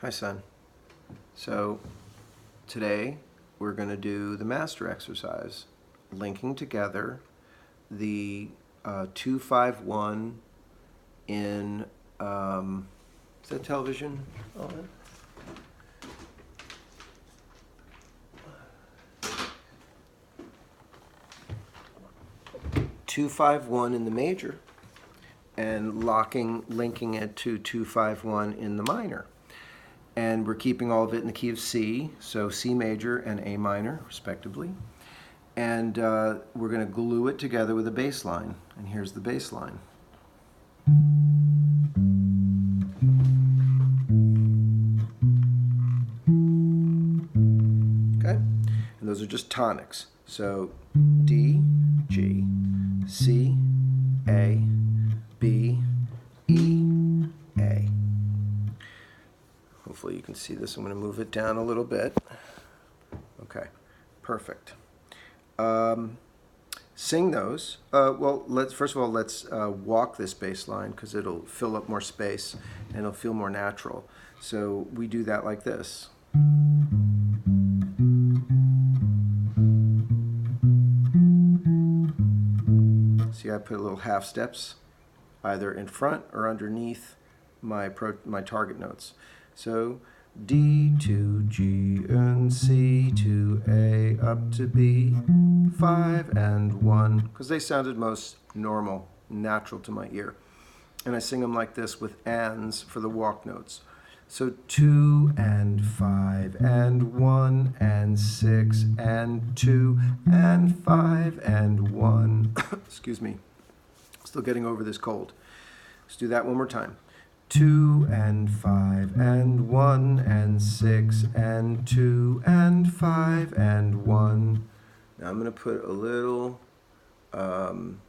Hi, son. So today we're going to do the master exercise, linking together the 251 in, is that television on? 251 in the major and linking it to 251 in the minor. And we're keeping all of it in the key of C, so C major and A minor, respectively. And we're going to glue it together with a bass line. And here's the bass line. Okay? And those are just tonics. So D, G, C, A, B, E, A. Hopefully you can see this. I'm going to move it down a little bit. Okay, perfect. Sing those. Well, first of all, let's walk this bass line because it'll fill up more space and it'll feel more natural. So we do that like this. See, I put little half steps either in front or underneath my target notes. So D to G and C to A up to B, 5 and 1, because they sounded most normal, natural to my ear. And I sing them like this with ands for the walk notes. So 2 and 5 and 1 and 6 and 2 and 5 and 1. Excuse me. Still getting over this cold. Let's do that one more time. 2 and 5 and 1 and 6 and 2 and 5 and 1. Now I'm going to put a little drum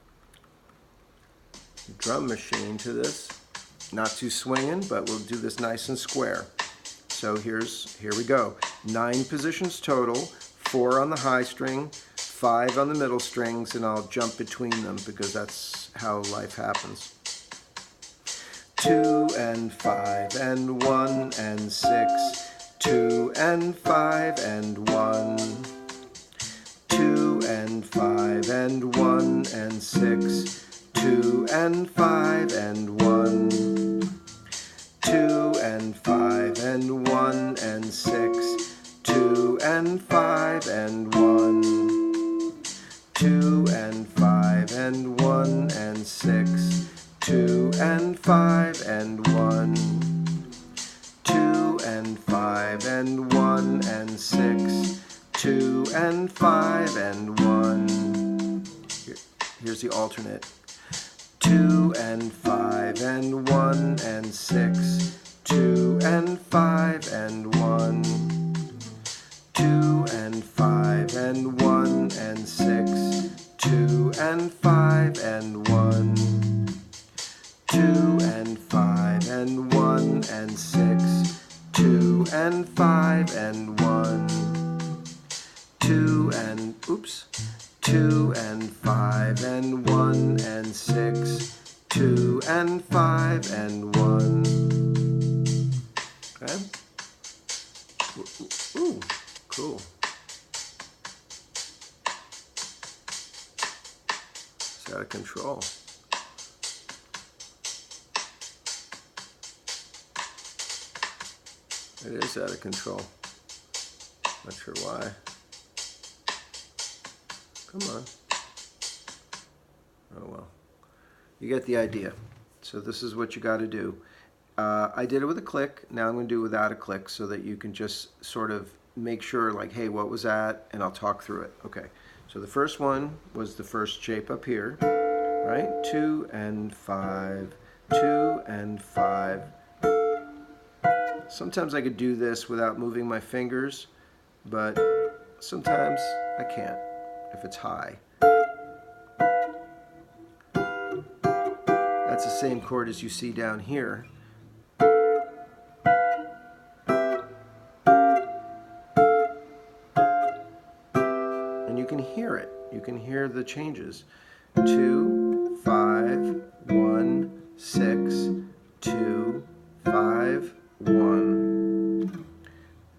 machine to this. Not too swinging, but we'll do this nice and square. So here we go. 9 positions total, 4 on the high string, 5 on the middle strings, and I'll jump between them because that's how life happens. 2 and 5 and 1 and 6, 2 and 5 and 1, 2 and 5 and 1 and 6, 2 and 5 and 1, 2 and 5 and 1 and 6, 2 and 5 and 1, 2 and 5 and 1 and 6, 2 and 5 and 1, 2 and 5 and 1 and 6, 2 and 5 and 1. Here's the alternate. 2 and 5 and 1 and 6, 2 and 5 and 1, 2 and 5 and 1 and 6, 2 and 5 and 1, 2 and 5 and 1 and 6, 2 and 5 and 1, 2 and 5 and 1 and 6, 2 and 5 and 1. Okay? Ooh, cool. It's out of control. It is out of control. Not sure why. Come on. Oh well. You get the idea. So this is what you got to do. I did it with a click. Now I'm going to do it without a click so that you can just sort of make sure, like, hey, what was that? And I'll talk through it. Okay. So the first one was the first shape up here, right? 2 and 5, 2 and 5. Sometimes I could do this without moving my fingers, but sometimes I can't if it's high. That's the same chord as you see down here. And you can hear it. You can hear the changes. 2, 5, 1, 6, 2, 5, 1.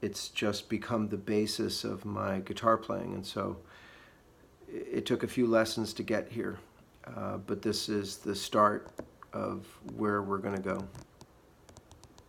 it's just become the basis of my guitar playing. And so it took a few lessons to get here, but this is the start of where we're going to go.